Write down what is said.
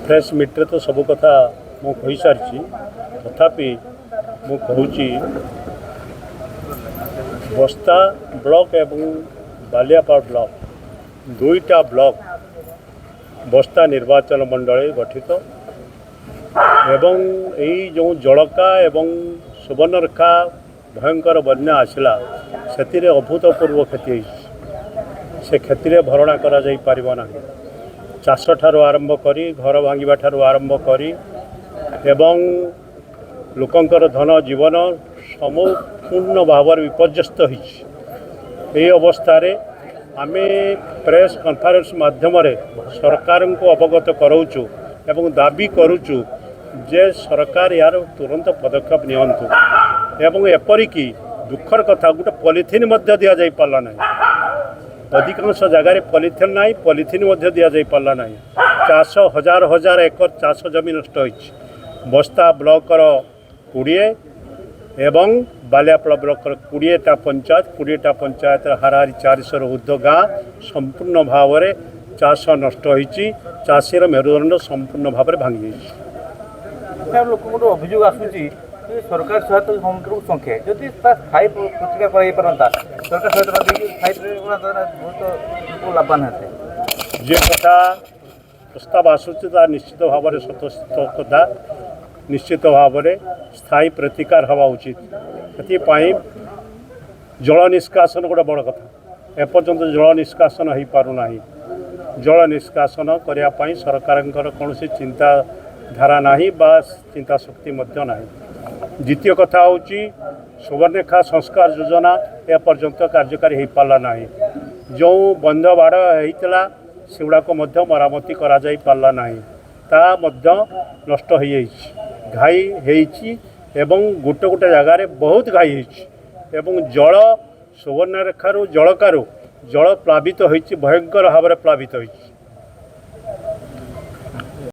Press मीट्रे तो सब कथा मु कही सारी तथापि मु कहूँ बस्ता ब्लॉक एवं बालियापाड़ ब्लॉक दुईटा ब्लॉक बस्ता निर्वाचन मंडल गठित एवं यही जो जलका एवं सुवर्णरेखा भयंकर बन्या आसला से अभूतपूर्व क्षति से क्षति भरणा करा जाई परिबा नाही। चाष ठारू आरंभ करी घर भांगिबा ठारू आरंभ करी एवं लोकंकर धन जीवन संपूर्ण भाव विपर्यस्त होई अवस्था आमे प्रेस कॉन्फ्रेंस माध्यम सरकार को अवगत कराऊचु एवं दाबी करुचु जे सरकार यार तुरंत पदक्षेप नियंतु एवं एपरिक दुखर कथा गोटे पॉलिथिन मध्य दि जाई पारला ना अधिकांश जगार पॉलिथिन ना पॉलिथिन मध्य दि जाई पारला ना चाष हजार हजार एकर चाष जमी नष्ट होइछि। बस्ता ब्लॉकर 20 एवं बालियापाड़ ब्लॉकर 20टा पंचायत हाराहारी 400 ऊर्ध्व गाँ संपूर्ण भाव में चाष नष्ट होइछि। चाषीर मेरुदंड संपूर्ण भाव में भांगी लोक अभियोग आसूची सरकार सहायता समग्र संख्या जदि स्थायी प्रतिक्रिया करता सरकार सहायता बहुत लाभवान होते जे कथा प्रस्ताव आसूची निश्चित भाव में सत कथा निश्चित भाव में स्थायी प्रतिकार हवा उचित से जल निष्कासन गोटे बड़ कथा एपर्यंत जल निष्कासन हो पारना जल निष्कासन करने सरकार कौन चिंताधारा नहीं बा चिंता शक्ति ना। द्वितीय कथा हूँ सुवर्णरेखा संस्कार योजना एपर्यंत कार्यकारी हो पारा ना जो बंध बाड़ होता से गुड़ाक मरामती करा जाई पारला ना ता नष्ट हो घाई होइछि एवं गोटे गोटे जगार बहुत घाई होइछि एवं जल सुवर्णरेखारू जलकारु जल प्लावित होइछि भयंकर भाव में प्लावित होइछि।